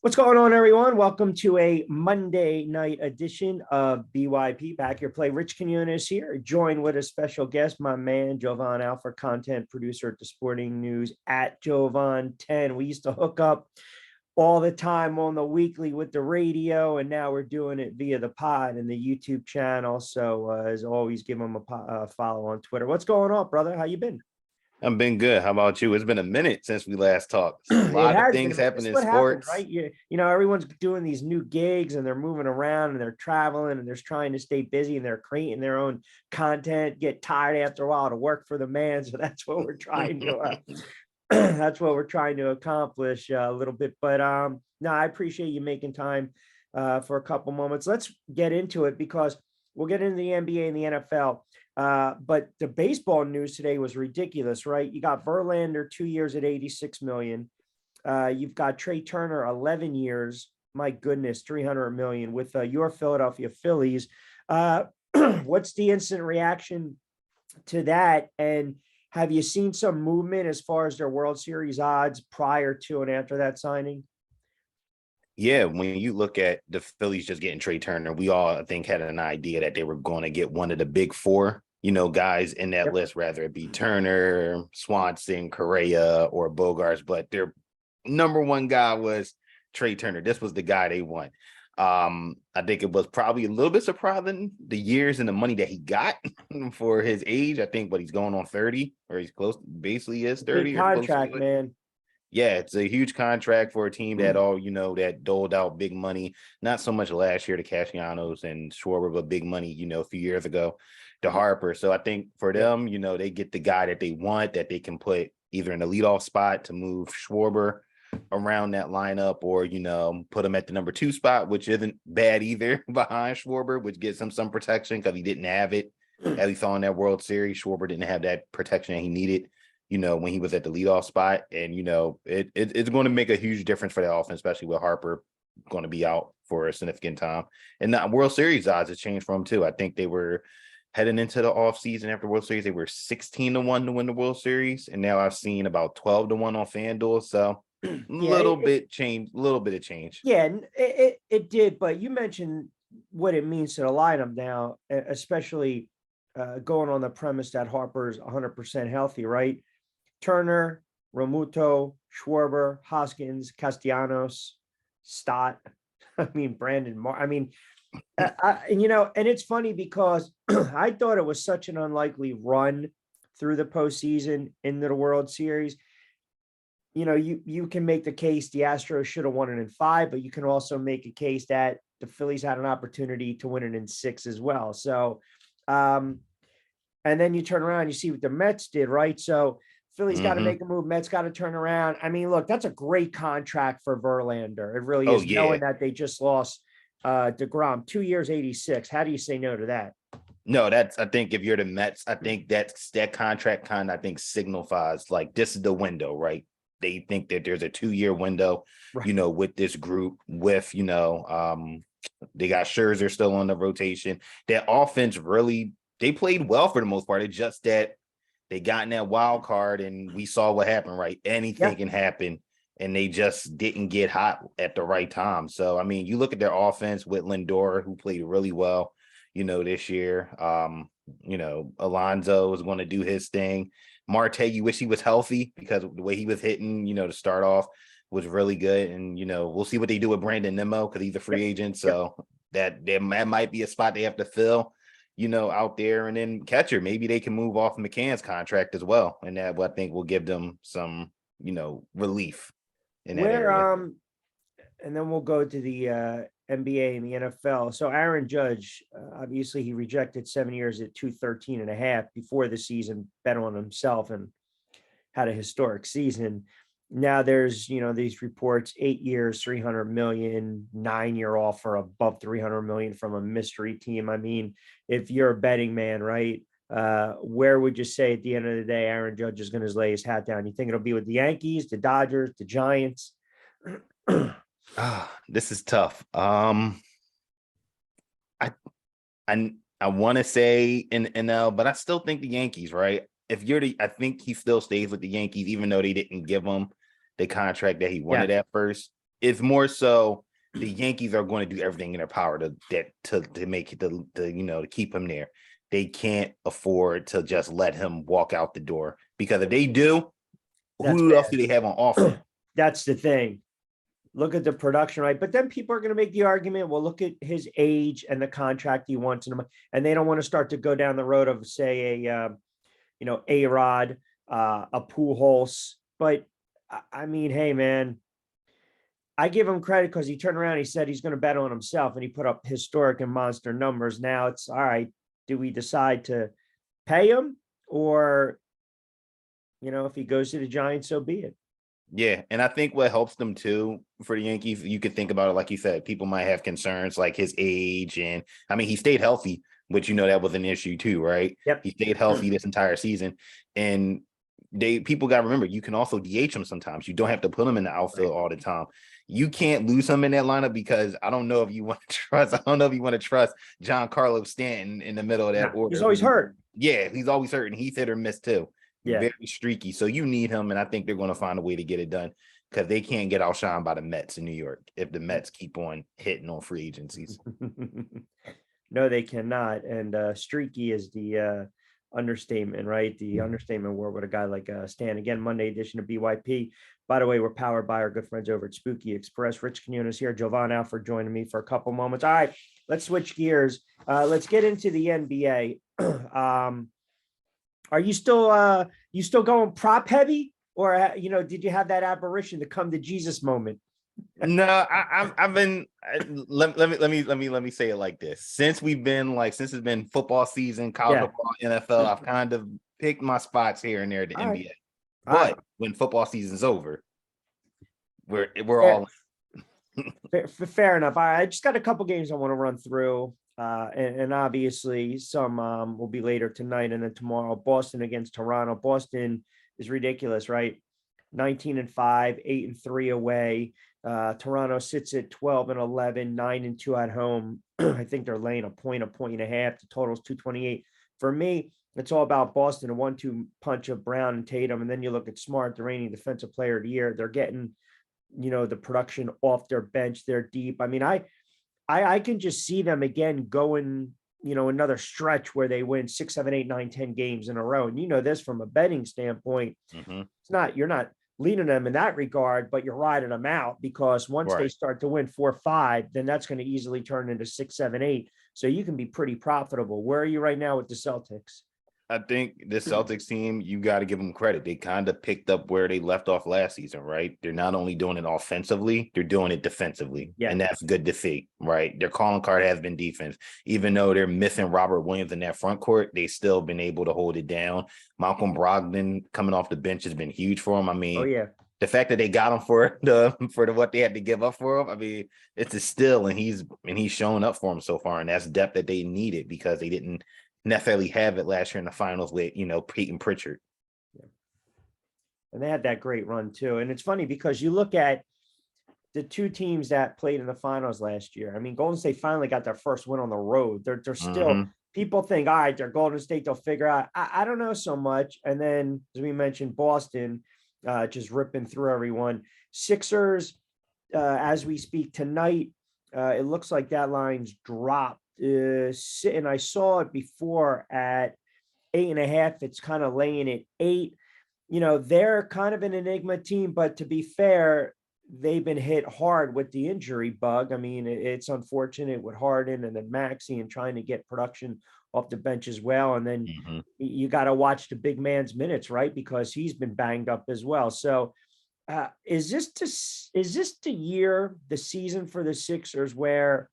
What's going on, everyone? Welcome to a Monday night edition of BYP. Back here, play. Rich Quinones here, joined with a special guest, my man Jovan Alford, content producer at the Sporting News at Jovan10. We used to hook up all the time on the weekly with the radio, and now we're doing it via the pod and the YouTube channel. So, as always, give him a follow on Twitter. What's going on, brother? How you been? I've been good. How about you? It's been a minute since we last talked. A It lot of has things been. happen It's in what happens, sports. right? Everyone's doing these new gigs and they're moving around and they're traveling and they're trying to stay busy and they're creating their own content, get tired after a while to work for the man. So that's what we're trying to that's what we're trying to accomplish a little bit. But no, I appreciate you making time for a couple moments. Let's get into it because we'll get into the NBA and the NFL. But the baseball news today was ridiculous, right? You got Verlander 2 years at 86 million. You've got Trey Turner 11 years. My goodness, 300 million with your Philadelphia Phillies. What's the instant reaction to that? And have you seen some movement as far as their World Series odds prior to and after that signing? Yeah, when you look at the Phillies just getting Trey Turner, we all, I think, had an idea that they were going to get one of the big four, guys in that list, whether it be Turner, Swanson, Correa, or Bogarts. But their number one guy was Trey Turner. This was the guy they want. I think it was probably a little bit surprising the years and the money that he got for his age. I think, but he's going on 30, or he's close, basically is 30 Big or close to contract, it. man. Yeah, it's a huge contract for a team that that doled out big money. Not so much last year to Castellanos and Schwarber, but big money, a few years ago to Harper. So I think for them, they get the guy that they want, that they can put either in the leadoff spot to move Schwarber around that lineup, or put him at the number 2 spot, which isn't bad either, behind Schwarber, which gives him some protection because he didn't have it. At least on that World Series, Schwarber didn't have that protection that he needed, when he was at the leadoff spot. And, it's going to make a huge difference for the offense, especially with Harper going to be out for a significant time. And the World Series odds have changed for him too. I think they were heading into the offseason after World Series, they were 16-1 to win the World Series. And now I've seen about 12-1 on FanDuel. So a little bit of change. Yeah, it did. But you mentioned what it means to the lineup now, especially going on the premise that Harper's 100% healthy, right? Turner, Romuto, Schwarber, Hoskins, Castellanos, Stott. I mean, Brandon Mark. I mean, and it's funny because I thought it was such an unlikely run through the postseason into the World Series. You can make the case the Astros should have won it in 5, but you can also make a case that the Phillies had an opportunity to win it in 6 as well. So, and then you turn around and you see what the Mets did, right? So Philly's got to make a move. Mets got to turn around. I mean, look, that's a great contract for Verlander. It really is, knowing that they just lost DeGrom 2 years, 86. How do you say no to that? No, I think if you're the Mets, I think that contract I think signifies like this is the window, right? They think that there's a 2-year window, right, with this group, with, they got Scherzer still on the rotation. That offense they played well for the most part. It's just that they got in that wild card and we saw what happened, right? Anything can happen. And they just didn't get hot at the right time. So, I mean, you look at their offense with Lindor, who played really well, this year. Alonso is going to do his thing. Marte, you wish he was healthy because the way he was hitting, to start off was really good. And, we'll see what they do with Brandon Nimmo because he's a free agent. So that might be a spot they have to fill, out there. And then catcher, maybe they can move off McCann's contract as well. And that I think will give them some, relief in that area. And then we'll go to the NBA and the NFL. So Aaron Judge, obviously he rejected 7 years at 213.5 before the season, bet on himself and had a historic season. Now there's, these reports, 8 years, 300 million, 9-year offer above 300 million from a mystery team. I mean, if you're a betting man, right? Where would you say at the end of the day, Aaron Judge is going to lay his hat down? You think it'll be with the Yankees, the Dodgers, the Giants? This is tough. I want to say in NL, but I still think the Yankees, right? I think he still stays with the Yankees, even though they didn't give him the contract that he wanted at first. It's more so the Yankees are going to do everything in their power to make it to keep him there. They can't afford to just let him walk out the door, because if they do, That's who else bad. do they have on offense? That's the thing. Look at the production, right? But then people are going to make the argument, well, look at his age and the contract he wants him, and they don't want to start to go down the road of, say, A-Rod, a Pujols. But I mean, hey, man, I give him credit because he turned around, he said he's going to bet on himself, and he put up historic and monster numbers. Now it's all right. Do we decide to pay him, or, if he goes to the Giants, so be it. Yeah, and I think what helps them too for the Yankees, you could think about it like you said, people might have concerns like his age, and I mean he stayed healthy, which that was an issue too, right? Yep. He stayed healthy this entire season, and people got to remember you can also DH him sometimes. You don't have to put him in the outfield all the time. You can't lose him in that lineup, because I don't know if you want to trust. I don't know if you want to trust Giancarlo Stanton in the middle of that order. He's always hurt. Yeah, he's always hurt, and he's hit or miss too. Yeah. Very streaky. So you need him, and I think they're going to find a way to get it done, because they can't get outshined by the Mets in New York if the Mets keep on hitting on free agencies. No, they cannot. And streaky is the understatement, right? The understatement word with a guy like Stan. Again, Monday edition of BYP. By the way, we're powered by our good friends over at Spooky Express. Rich Quinones here. Jovan Alford joining me for a couple moments. All right, let's switch gears. Let's get into the NBA. Are you still going prop heavy, or did you have that apparition to come to Jesus moment? No, I've been let me say it like this. Since it's been football season, college football, NFL, I've kind of picked my spots here and there at the NBA. But when football season's over, we're all fair enough. I just got a couple games I want to run through. And obviously some will be later tonight, and then tomorrow, Boston against Toronto. Boston is ridiculous, right? 19-5, 8-3 away. Toronto sits at 12-11, 9-2 at home. I think they're laying a point and a half. The total's 228. For me, it's all about Boston, a 1-2 punch of Brown and Tatum. And then you look at Smart, the reigning defensive player of the year. They're getting, the production off their bench. They're deep. I mean, I can just see them again going, another stretch where they win 6, 7, 8, 9, 10 games in a row. And this from a betting standpoint, you're not leading them in that regard, but you're riding them out, because once they start to win 4, 5, then that's going to easily turn into 6, 7, 8. So you can be pretty profitable. Where are you right now with the Celtics? I think the Celtics team, you got to give them credit. They kind of picked up where they left off last season, right? They're not only doing it offensively, they're doing it defensively. Yeah. And that's good to see, right? Their calling card has been defense. Even though they're missing Robert Williams in that front court, they still been able to hold it down. Malcolm Brogdon coming off the bench has been huge for them. I mean, the fact that they got him for what they had to give up for him, I mean, it's a steal, and he's shown up for them so far, and that's depth that they needed, because they didn't necessarily have it last year in the finals with Peyton Pritchard. Yeah. And they had that great run too. And it's funny because you look at the two teams that played in the finals last year. I mean, Golden State finally got their first win on the road. They're still, people think, all right, they're Golden State, they'll figure out. I don't know so much. And then, as we mentioned, Boston just ripping through everyone. Sixers, as we speak tonight, it looks like that line's dropped. And I saw it before at 8.5. It's kind of laying at 8. They're kind of an enigma team, but to be fair, they've been hit hard with the injury bug. I mean, it's unfortunate with Harden and then Maxey and trying to get production off the bench as well. And then you got to watch the big man's minutes, right? Because he's been banged up as well. So is this the year, the season for the Sixers where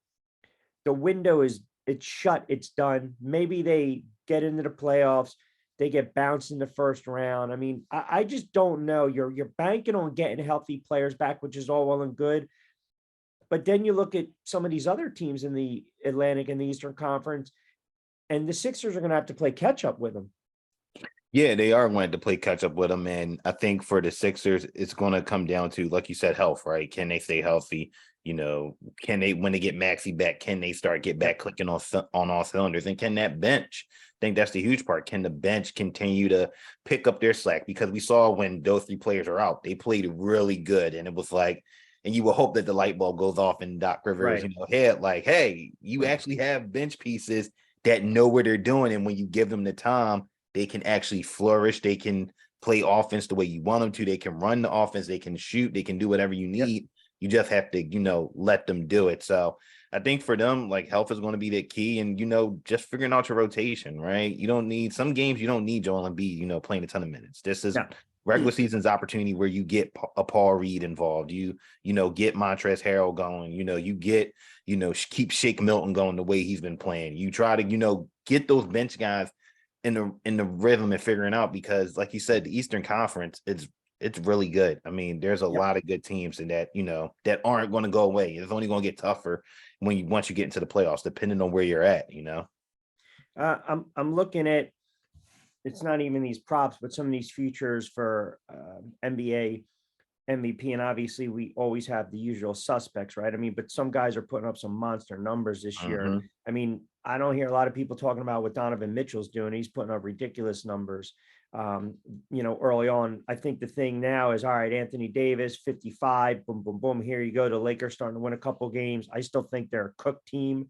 the window it's shut, it's done? Maybe they get into the playoffs, they get bounced in the first round. I mean, I just don't know. You're banking on getting healthy players back, which is all well and good. But then you look at some of these other teams in the Atlantic and the Eastern Conference, and the Sixers are going to have to play catch up with them. Yeah, they are going to play catch up with them. And I think for the Sixers, it's going to come down to, like you said, health, right? Can they stay healthy? Can they, when they get Maxey back, can they get back clicking on all cylinders? And can that bench, I think that's the huge part. Can the bench continue to pick up their slack? Because we saw when those three players are out, they played really good. And it was like, and you will hope that the light bulb goes off in Doc Rivers, Right. head, like, hey, you actually have bench pieces that know what they're doing, and when you give them the time, they can actually flourish. They can play offense the way you want them to. They can run the offense. They can shoot. They can do whatever you Yep. need. You just have to, let them do it. So I think for them, like, health is going to be the key, and just figuring out your rotation, right? You don't need some games. You don't need Joel Embiid, playing a ton of minutes. This is No. regular season's opportunity where you get a Paul Reed involved. Get Montrezl Harrell going. You get keep Shake Milton going the way he's been playing. You try to get those bench guys in the rhythm and figuring out, because like you said, the Eastern Conference, it's really good. I mean, there's a Yep. lot of good teams in that, that aren't going to go away. It's only going to get tougher once you get into the playoffs, depending on where you're at. I'm looking at, it's not even these props, but some of these futures for NBA MVP, and obviously we always have the usual suspects, right? I mean, but some guys are putting up some monster numbers this year. Mhm. I mean, I don't hear a lot of people talking about what Donovan Mitchell's doing. He's putting up ridiculous numbers. Early on, I think the thing now is, all right, Anthony Davis, 55, boom, boom, boom. Here you go. The Lakers starting to win a couple games. I still think they're a cook team.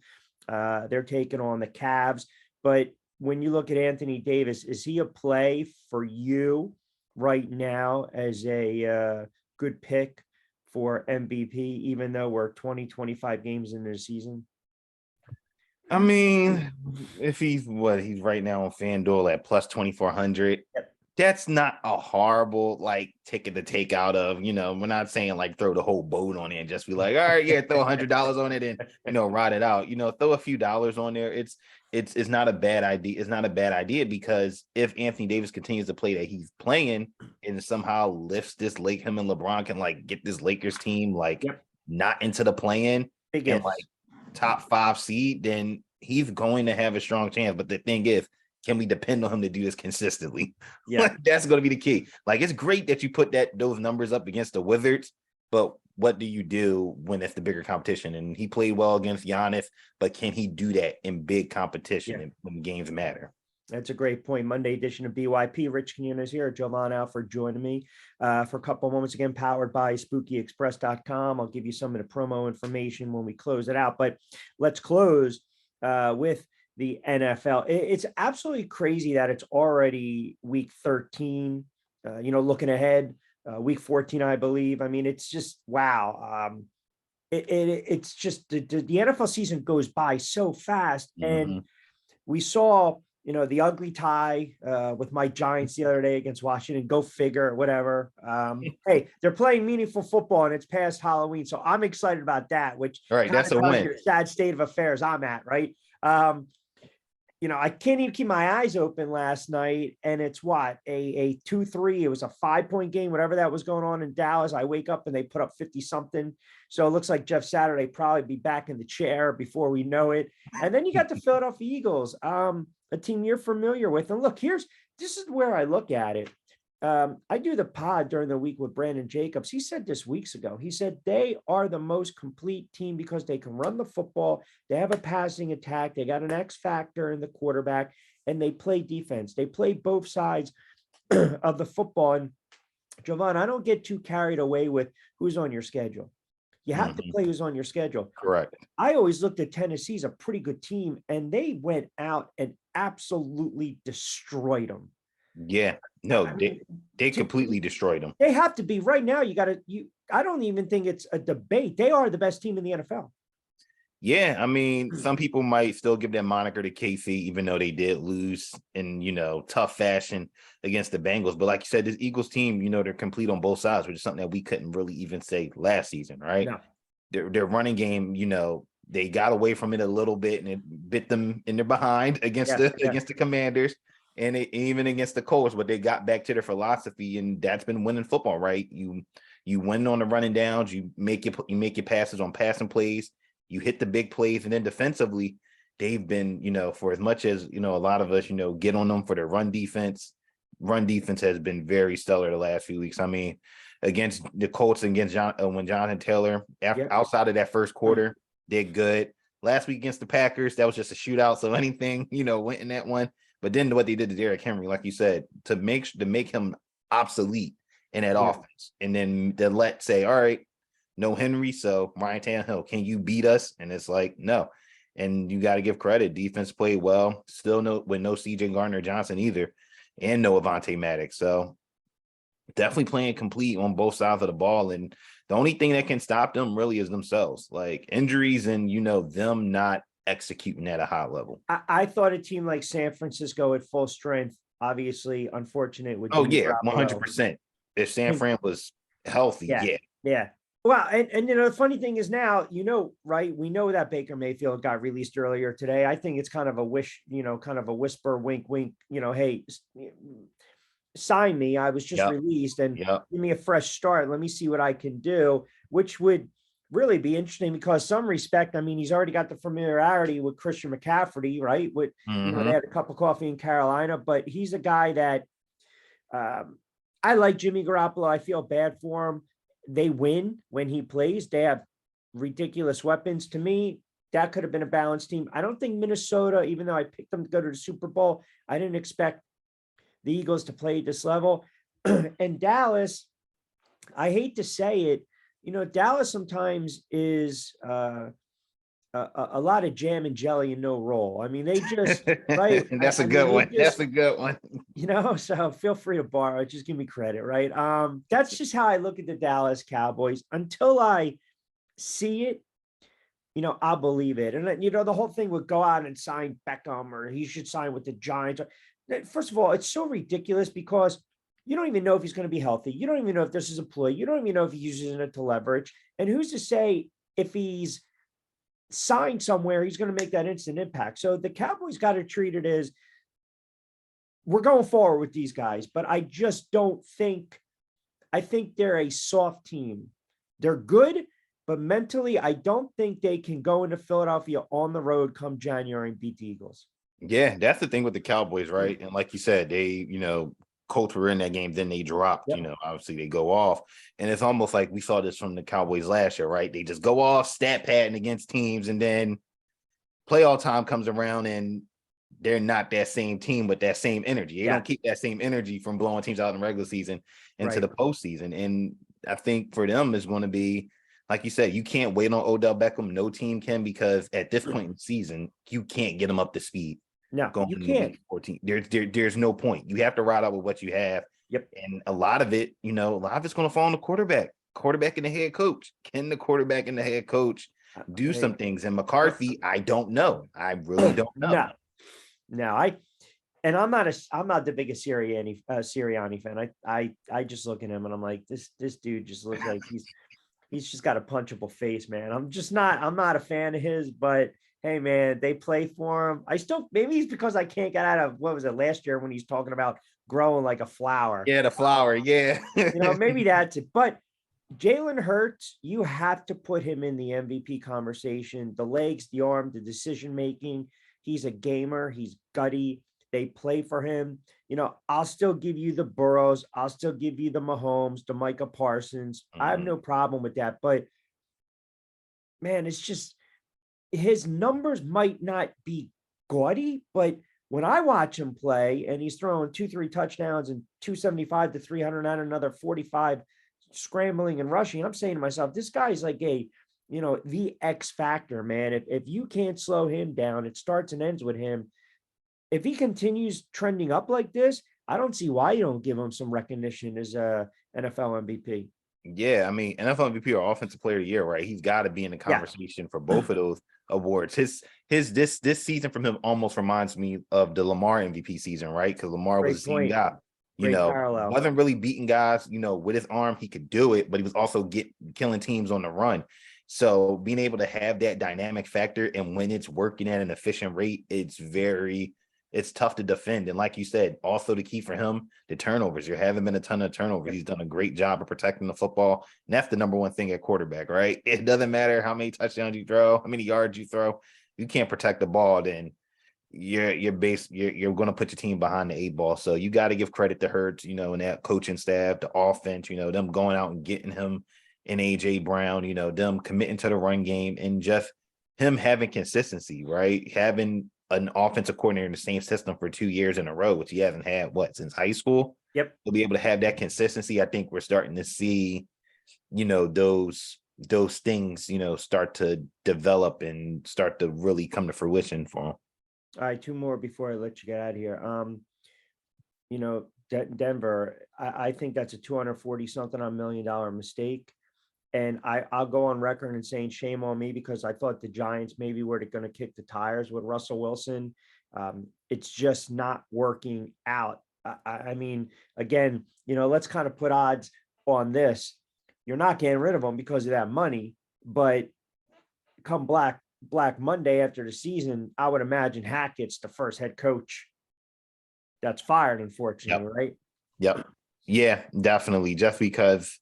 They're taking on the Cavs. But when you look at Anthony Davis, is he a play for you right now as a good pick for MVP, even though we're 20, 25 games into the season? I mean, if he's right now on FanDuel at plus 2,400, Yep. that's not a horrible ticket to take out of. We're not saying throw the whole boat on it and just be like, all right, yeah, throw $100 on it and ride it out. Throw a few dollars on there. It's not a bad idea. It's not a bad idea, because if Anthony Davis continues to play that he's playing and somehow lifts this him and LeBron can get this Lakers team Yep. not into the play-in Big and ifs. top 5 seed, then he's going to have a strong chance. But the thing is, can we depend on him to do this consistently? Yeah. That's going to be the key. It's great that you put those numbers up against the Wizards, but what do you do when it's the bigger competition? And he played well against Giannis, but can he do that in big competition and when games matter? That's a great point. Monday edition of BYP. Rich Quinones here. Jovan Alford joining me for a couple of moments, again, powered by spookyexpress.com. I'll give you some of the promo information when we close it out, but let's close with the NFL. It's absolutely crazy that it's already week 13, looking ahead, week 14, I believe. I mean, it's just, wow. It's just the NFL season goes by so fast. Mm-hmm. And we saw, the ugly tie with my Giants the other day against Washington. Go figure, whatever. Hey, they're playing meaningful football and it's past Halloween. So I'm excited about that, which all right, that's a win. Sad state of affairs I'm at, right? I can't even keep my eyes open last night. And it's what, a 2-3. It was a 5-point game, whatever that was going on in Dallas. I wake up and they put up 50 something. So it looks like Jeff Saturday probably be back in the chair before we know it. And then you got the Philadelphia Eagles, a team you're familiar with. And look, this is where I look at it. I do the pod during the week with Brandon Jacobs. He said this weeks ago. He said they are the most complete team because they can run the football. They have a passing attack. They got an X factor in the quarterback, and they play defense. They play both sides of the football. And Jovan, I don't get too carried away with who's on your schedule. You have to play who's on your schedule. Correct. I always looked at Tennessee's a pretty good team, and they went out and absolutely destroyed them. Yeah, no, they completely destroyed them. They have to be right now. I don't even think it's a debate. They are the best team in the NFL. Yeah, I mean, some people might still give that moniker to KC, even though they did lose in, tough fashion against the Bengals. But like you said, this Eagles team, they're complete on both sides, which is something that we couldn't really even say last season, right? No. Their running game, they got away from it a little bit, and it bit them in their behind against the Commanders and even against the Colts, but they got back to their philosophy, and that's been winning football, right? You win on the running downs, you make your passes on passing plays, you hit the big plays, and then defensively, they've been, for as much as a lot of us, get on them for their run defense has been very stellar the last few weeks. I mean, against the Colts and against when Jonathan Taylor, outside of that first quarter, did good. Last week against the Packers, that was just a shootout, so anything, went in that one. But then what they did to Derrick Henry, like you said, to make him obsolete in that offense, and then to say, all right, no Henry. So Ryan Tannehill, can you beat us? And it's like, no. And you got to give credit. Defense played well. Still with no CJ Gardner-Johnson either, and no Avonte Maddox. So definitely playing complete on both sides of the ball. And the only thing that can stop them really is themselves, like injuries and, them not executing at a high level. I thought a team like San Francisco at full strength, obviously unfortunate with Oh, Jimmy yeah, Garoppolo. 100%. If San Fran was healthy, yeah. Yeah. Well, and the funny thing is now, right? We know that Baker Mayfield got released earlier today. I think it's kind of a wish, kind of a whisper, wink, wink, hey, sign me. I was just released and Yep. give me a fresh start. Let me see what I can do, which would really be interesting because some respect, I mean, he's already got the familiarity with Christian McCaffrey, right? With, they had a cup of coffee in Carolina, but he's a guy that I like Jimmy Garoppolo. I feel bad for him. They win when he plays. They have ridiculous weapons. To me, that could have been a balanced team. I don't think Minnesota, even though I picked them to go to the Super Bowl, I didn't expect the Eagles to play at this level. And Dallas, I hate to say it, Dallas sometimes is a lot of jam and jelly and no roll. I mean, they just, right. That's a good one. That's a good one. So feel free to borrow it. Just give me credit, right? That's just how I look at the Dallas Cowboys until I see it. I'll believe it. And the whole thing would go out and sign Beckham or he should sign with the Giants. First of all, it's so ridiculous because you don't even know if he's going to be healthy. You don't even know if this is a ploy. You don't even know if he uses it to leverage. And who's to say if he's signed somewhere, he's going to make that instant impact. So the Cowboys got to treat it as we're going forward with these guys, but I just don't think, I think they're a soft team. They're good, but mentally, I don't think they can go into Philadelphia on the road come January and beat the Eagles. Yeah, that's the thing with the Cowboys, right? And like you said, they, Colts were in that game, then they dropped, obviously they go off. And it's almost like we saw this from the Cowboys last year, right? They just go off stat padding against teams and then playoff time comes around and they're not that same team with that same energy. They don't keep that same energy from blowing teams out in the regular season into the postseason. And I think for them is going to be, like you said, you can't wait on Odell Beckham. No team can, because at this point in the season, you can't get them up to speed. No, you can't. 14. There's no point. You have to ride out with what you have. Yep. And a lot of it's going to fall on the quarterback and the head coach. Can the quarterback and the head coach do some things? And McCarthy, I don't know. I really don't know. No, I'm not the biggest Sirianni fan. I just look at him and I'm like, this dude just looks like he's just got a punchable face, man. I'm not a fan of his, but hey, man, they play for him. Maybe it's because I can't get out of, what was it, last year when he's talking about growing like a flower. Yeah, the flower, yeah. Maybe that's it. But Jalen Hurts, you have to put him in the MVP conversation. The legs, the arm, the decision-making. He's a gamer. He's gutty. They play for him. I'll still give you the Burrows. I'll still give you the Mahomes, the Micah Parsons. I have no problem with that. But, man, it's just, his numbers might not be gaudy, but when I watch him play and he's throwing 2-3 touchdowns and 275 to 300 and another 45 scrambling and rushing, I'm saying to myself, this guy's like the X factor, man. If you can't slow him down, it starts and ends with him. If he continues trending up like this, I don't see why you don't give him some recognition as a NFL MVP. Yeah, I mean, NFL MVP or Offensive Player of the Year, right? He's got to be in the conversation for both of those awards. This season from him almost reminds me of the Lamar MVP season, right? Because Lamar was the same guy. Wasn't really beating guys, with his arm. He could do it, but he was also killing teams on the run. So being able to have that dynamic factor, and when it's working at an efficient rate, it's tough to defend. And like you said, also the key for him, the turnovers. There haven't been a ton of turnovers. He's done a great job of protecting the football. And that's the number one thing at quarterback, right? It doesn't matter how many touchdowns you throw, how many yards you throw. You can't protect the ball, then you're going to put your team behind the 8 ball. So you got to give credit to Hurts, and that coaching staff, the offense, them going out and getting him and AJ Brown, them committing to the run game, and just him having consistency, right? Having an offensive coordinator in the same system for 2 years in a row, which he hasn't had since high school. Yep. He'll be able to have that consistency. I think we're starting to see, those those things, start to develop and start to really come to fruition for him. All right, two more before I let you get out of here. Denver, I think that's a 240 something on $1 million mistake. And I'll go on record and saying shame on me, because I thought the Giants maybe were going to kick the tires with Russell Wilson. It's just not working out. I mean, again, let's kind of put odds on this. You're not getting rid of them because of that money, but come Black Monday after the season, I would imagine Hackett's the first head coach that's fired, unfortunately, right? Yep. Yeah, definitely. Just because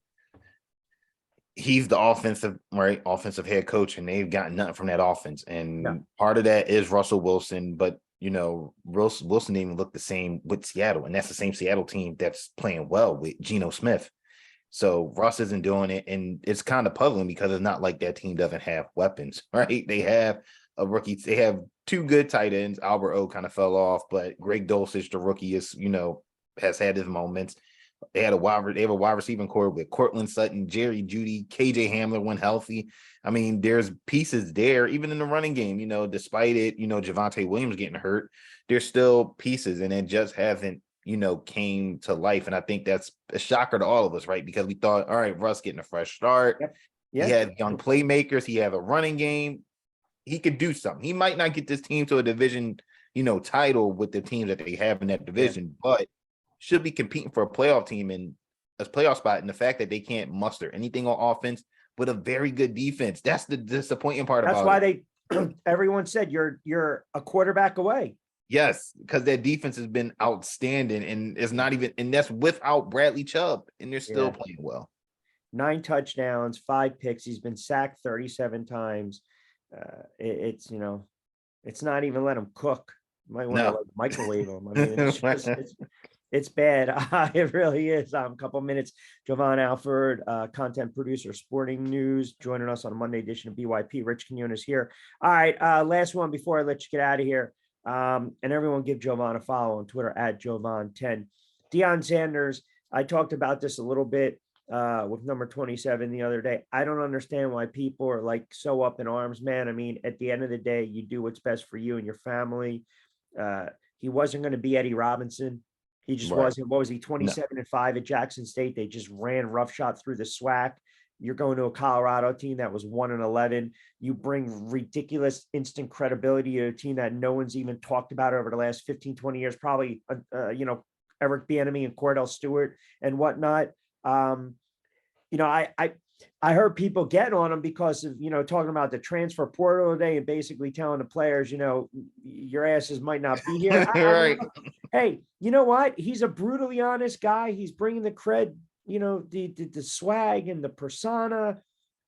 he's the offensive head coach, and they've gotten nothing from that offense. And part of that is Russell Wilson, but Wilson didn't even look the same with Seattle, and that's the same Seattle team that's playing well with Geno Smith. So Russ isn't doing it, and it's kind of puzzling because it's not like that team doesn't have weapons, right? They have a rookie. They have two good tight ends. Albert O kind of fell off, but Greg Dulcich, the rookie, has had his moments. They have a wide receiving core with Cortland Sutton, Jerry Jeudy, KJ Hamler when healthy. I mean, there's pieces there, even in the running game, despite it, Javonte Williams getting hurt, there's still pieces, and it just hasn't, came to life. And I think that's a shocker to all of us, right? Because we thought, all right, Russ getting a fresh start. Yep. He had young playmakers. He had a running game. He could do something. He might not get this team to a division, title with the teams that they have in that division, but should be competing for a playoff team and a playoff spot. And the fact that they can't muster anything on offense with a very good defense, that's the disappointing part about it. That's why everyone said you're a quarterback away. Yes, because their defense has been outstanding, and it's not even, and that's without Bradley Chubb, and they're still playing well. 9 touchdowns, 5 picks. He's been sacked 37 times. It's not even let him cook. You might want to microwave him. I mean, it's bad. It really is. A couple minutes. Jovan Alford, content producer, Sporting News, joining us on a Monday edition of BYP. Rich Quinones here. All right, last one before I let you get out of here. And everyone give Jovan a follow on Twitter at Jovan10. Deion Sanders, I talked about this a little bit with number 27 the other day. I don't understand why people are like so up in arms, man. I mean, at the end of the day, you do what's best for you and your family. He wasn't going to be Eddie Robinson. He just wasn't. What was he, 27-5 at Jackson State? They just ran roughshod through the SWAC. You're going to a Colorado team that was 1-11. You bring ridiculous instant credibility to a team that no one's even talked about over the last 15, 20 years, probably, Eric Bieniemy and Cordell Stewart and whatnot. I heard people getting on him because of, talking about the transfer portal today and basically telling the players, your asses might not be here. Right. Hey, you know what? He's a brutally honest guy. He's bringing the cred, the swag and the persona.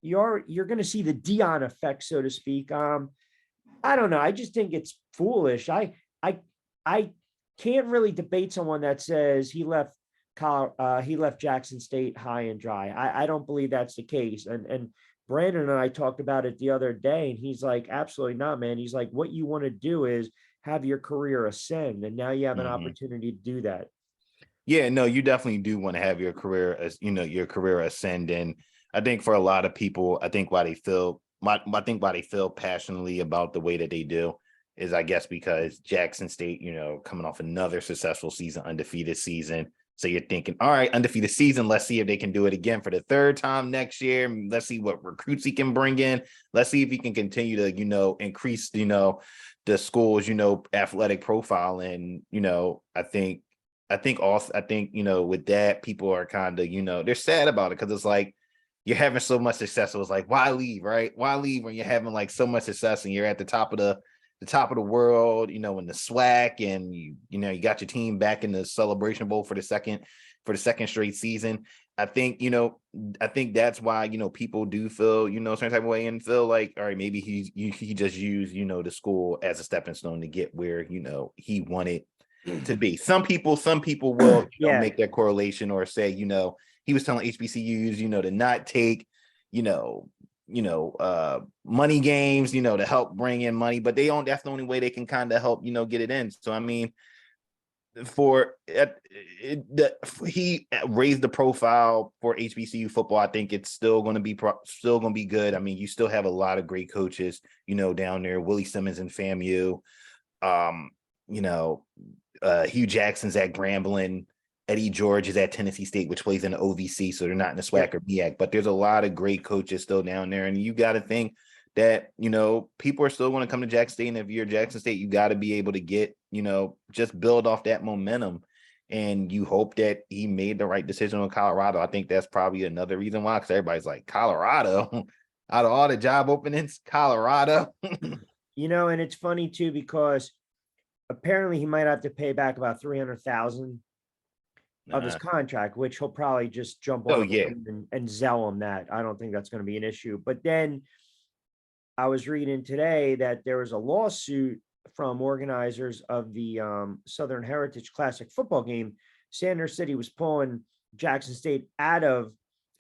You're going to see the Deion effect, so to speak. I don't know. I just think it's foolish. I can't really debate someone that says he left Jackson State high and dry. I don't believe that's the case. And Brandon and I talked about it the other day, and he's like, absolutely not, man. He's like, what you want to do is have your career ascend, and now you have an opportunity to do that. Yeah, no, you definitely do want to have your career ascend. And I think for a lot of people, I think why they feel passionately about the way that they do is, I guess, because Jackson State, coming off another successful season, undefeated season. So you're thinking, all right, undefeated season. Let's see if they can do it again for the third time next year. Let's see what recruits he can bring in. Let's see if he can continue to, increase, the school's, athletic profile. And, I think with that, people are kind of, they're sad about it because it's like you're having so much success. So it's like, why leave, right? Why leave when you're having like so much success and you're at the top of the world, in the SWAC, and you got your team back in the Celebration Bowl for the second straight season. I think that's why, people do feel, certain type of way and feel like, all right, maybe he just used, the school as a stepping stone to get where, he wanted to be. Some people will make that correlation or say, he was telling HBCUs, to not take, money games, to help bring in money, but that's the only way they can kind of help, get it in. So, I mean, he raised the profile for HBCU football. I think it's still going to be good. I mean, you still have a lot of great coaches, down there. Willie Simmons and FAMU, you know, Hugh Jackson's at Grambling. Eddie George is at Tennessee State, which plays in the OVC, so they're not in the SWAC or MEAC. But there's a lot of great coaches still down there, and you got to think that people are still going to come to Jackson State, and if you're Jackson State, you got to be able to get just build off that momentum. And you hope that he made the right decision on Colorado. I think that's probably another reason why, because everybody's like, Colorado, out of all the job openings, Colorado. And it's funny too, because apparently he might have to pay back about $300,000 of his contract, which he'll probably just jump on and Zell him that. I don't think that's going to be an issue. But then I was reading today that there was a lawsuit from organizers of the Southern Heritage Classic football game. Sanders said he was pulling Jackson State out of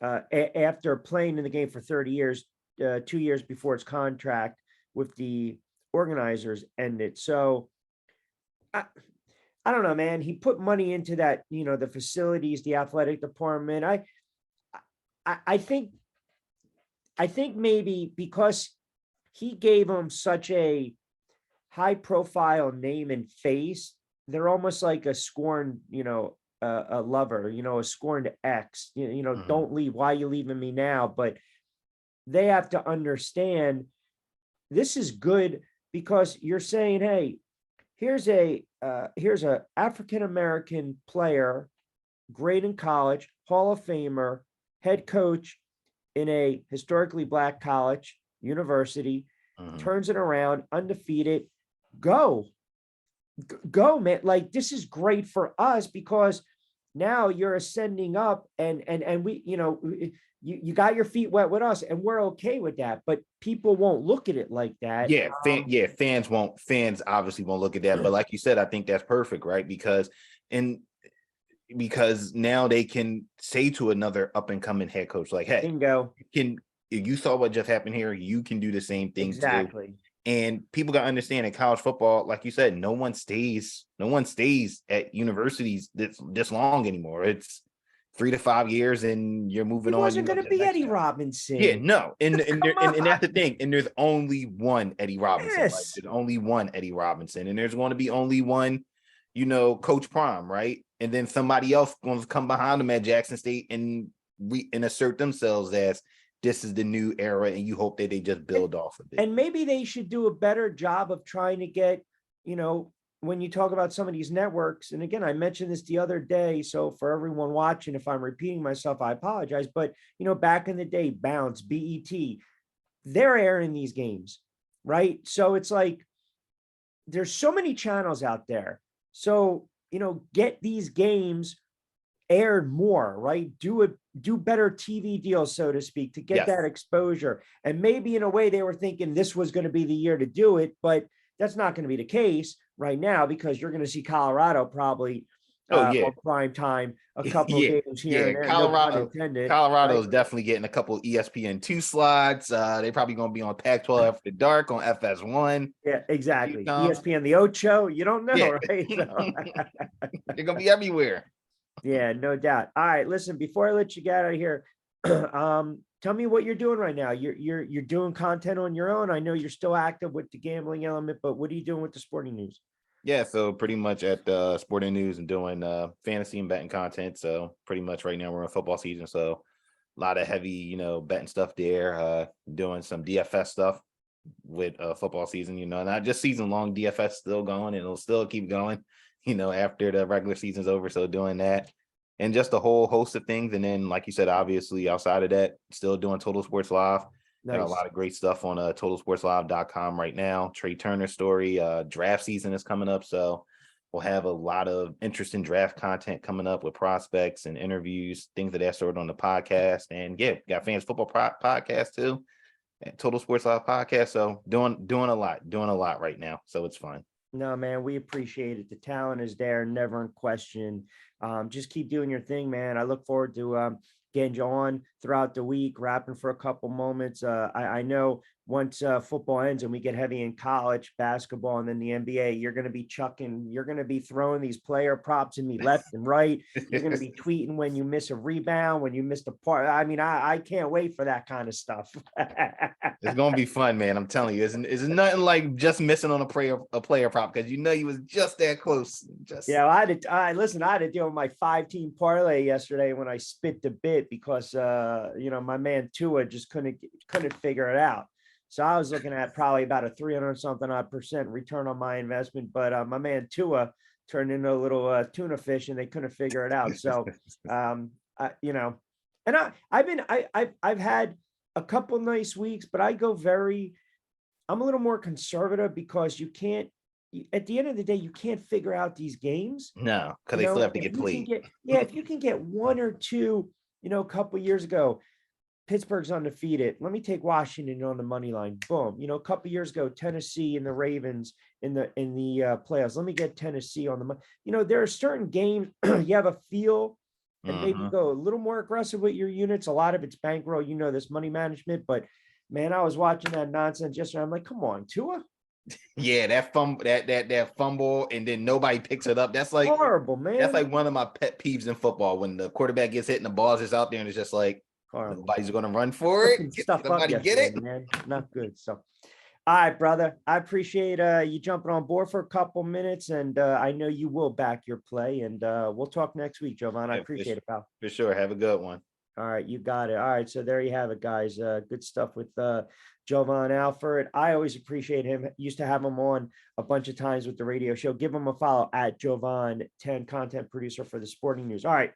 after playing in the game for 30 years, 2 years before its contract with the organizers ended. So I don't know, man. He put money into that, the facilities, the athletic department. I think maybe because he gave him such a high profile name and face, they're almost like a scorned, a lover, a scorned ex, don't leave. Why are you leaving me now? But they have to understand this is good, because you're saying, hey, here's a African-American player, great in college, Hall of Famer, head coach in a historically Black college, university, turns it around, undefeated. Go, man. Like, this is great for us, because now you're ascending up, and we, you got your feet wet with us, and we're okay with that. But people won't look at it like that. Fans obviously won't look at that. But like you said, I think that's perfect, right? Because now they can say to another up and coming head coach, like, hey, bingo, you saw what just happened here, you can do the same thing exactly. too. And people got to understand, in college football, like you said, no one stays at universities this long anymore. It's 3 to 5 years, and you're moving on. It wasn't going to be Eddie Robinson. Yeah, no, and that's the thing. And there's only one Eddie Robinson. Yes. Right? There's only one Eddie Robinson, and there's going to be only one, Coach Prime, right? And then somebody else going to come behind them at Jackson State and assert themselves as this is the new era, and you hope that they just build off of it. And maybe they should do a better job of trying to get, when you talk about some of these networks, and again, I mentioned this the other day, so for everyone watching, if I'm repeating myself, I apologize, but, back in the day, Bounce, BET, they're airing these games, right? So it's like, there's so many channels out there. So, get these games aired more, right? Do better TV deals, so to speak, to get that exposure. And maybe in a way they were thinking this was going to be the year to do it, but that's not going to be the case right now, because you're going to see Colorado probably on prime time, a couple of games here and there. Colorado is definitely getting a couple of ESPN2 slots. They're probably going to be on Pac-12 After Dark on FS1. Yeah, exactly. ESPN the Ocho, you don't know, right? So. They're going to be everywhere. Yeah, no doubt. All right, listen, before I let you get out of here, tell me what you're doing right now. You're doing content on your own. I know you're still active with the gambling element, but what are you doing with the sporting news? Yeah, so pretty much at the sporting news and doing fantasy and betting content. So pretty much right now we're in football season, so a lot of heavy, betting stuff there. Doing some DFS stuff with football season. Not just season long. DFS still going, and it'll still keep going. After the regular season's over. So doing that and just a whole host of things. And then, like you said, obviously outside of that, still doing Total Sports Live. Nice. Got a lot of great stuff on totalsportslive.com right now. Trey Turner story, draft season is coming up. So we'll have a lot of interesting draft content coming up with prospects and interviews, things of that sort on the podcast. And yeah, got Fans Football podcast too. And Total Sports Live podcast. So doing a lot right now. So it's fun. No, man, we appreciate it. The talent is there, never in question. Just keep doing your thing, man. I look forward to getting you on throughout the week, rapping for a couple moments. I know once football ends and we get heavy in college basketball and then the NBA, you're going to be you're going to be throwing these player props in me left and right. You're going to be tweeting when you miss a rebound, when you missed a part. I mean, I can't wait for that kind of stuff. It's gonna be fun, man. I'm telling you, it's nothing like just missing on a player prop because you know you was just that close. Yeah, I had to deal with my 5-team parlay yesterday when I spit the bit because my man Tua just couldn't figure it out. So I was looking at probably about a 300 something odd percent return on my investment, but my man Tua turned into a little tuna fish and they couldn't figure it out. So and I've had a couple nice weeks, but I'm a little more conservative because at the end of the day, you can't figure out these games. No, because they still have to If get you can played. if you can get one or two, a couple years ago, Pittsburgh's undefeated. Let me take Washington on the money line. Boom. A couple years ago, Tennessee and the Ravens in the playoffs. Let me get Tennessee on the money. There are certain games you have a feel and maybe go a little more aggressive with your units. A lot of it's bankroll, this money management. But man, I was watching that nonsense yesterday. I'm like, come on, Tua. Yeah, that fumble, and then nobody picks it up. That's like horrible, man. That's like one of my pet peeves in football when the quarterback gets hit and the ball's just out there and it's just like horrible. Nobody's going to run for it. Somebody get it, man. Not good. So, all right, brother. I appreciate you jumping on board for a couple minutes, and I know you will back your play. And we'll talk next week, Jovan. I appreciate it, pal. For sure. Have a good one. All right, you got it. All right, so there you have it, guys. Good stuff with Jovan Alford. I always appreciate him. Used to have him on a bunch of times with the radio show. Give him a follow at Jovan10, content producer for the Sporting News. All right,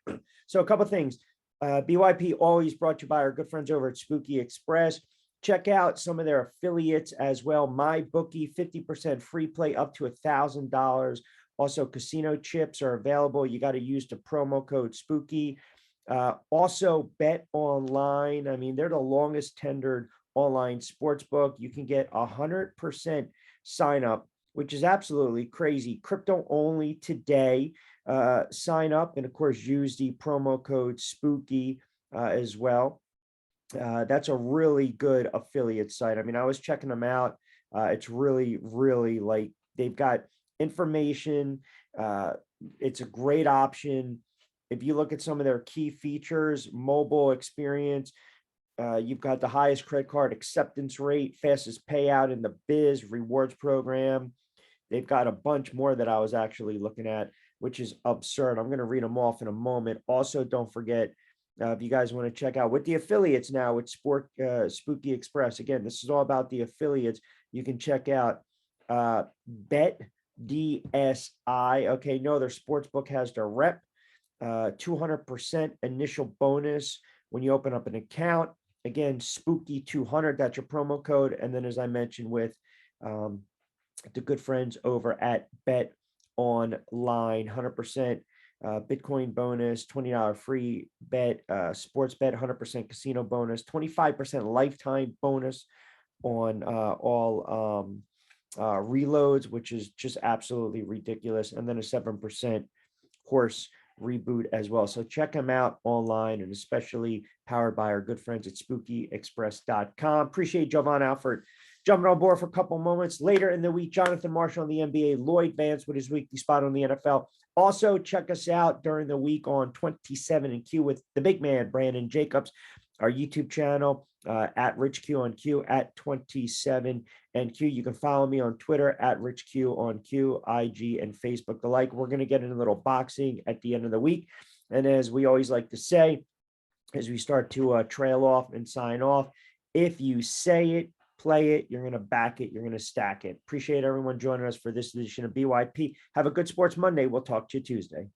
so a couple things. BYP always brought to you by our good friends over at Spooky Express. Check out some of their affiliates as well. My bookie, 50% free play up to $1,000. Also, casino chips are available. You got to use the promo code Spooky. Also, Bet Online. I mean, they're the longest tendered online sports book. You can get 100% sign up, which is absolutely crazy. Crypto only today. Sign up and of course use the promo code Spooky as well. That's a really good affiliate site. I mean, I was checking them out. It's really, really like they've got information. It's a great option. If you look at some of their key features, mobile experience, you've got the highest credit card acceptance rate, fastest payout in the biz, rewards program. They've got a bunch more that I was actually looking at, which is absurd. I'm going to read them off in a moment. Also, don't forget, if you guys want to check out with the affiliates now with Spooky Express. Again, this is all about the affiliates. You can check out Bet DSI. Okay, no, their sports book has their rep. 200% initial bonus when you open up an account. Again, Spooky 200, that's your promo code. And then, as I mentioned, with the good friends over at Bet Online, 100% Bitcoin bonus, $20 free bet, sports bet, 100% casino bonus, 25% lifetime bonus on all reloads, which is just absolutely ridiculous. And then a 7% horse reboot as well. So check them out online, and especially powered by our good friends at spookyexpress.com. Appreciate Jovan Alford jumping on board for a couple moments. Later in the week, Jonathan Marshall on the NBA, Lloyd Vance with his weekly spot on the NFL. Also, check us out during the week on 27 and Q with the big man, Brandon Jacobs, our YouTube channel at Rich Q on Q at 27 and Q. You can follow me on Twitter at Rich Q on Q, IG, and Facebook the like. We're going to get in a little boxing at the end of the week. And as we always like to say, as we start to trail off and sign off, if you say it, play it, you're going to back it, you're going to stack it. Appreciate everyone joining us for this edition of BYP. Have a good Sports Monday. We'll talk to you Tuesday.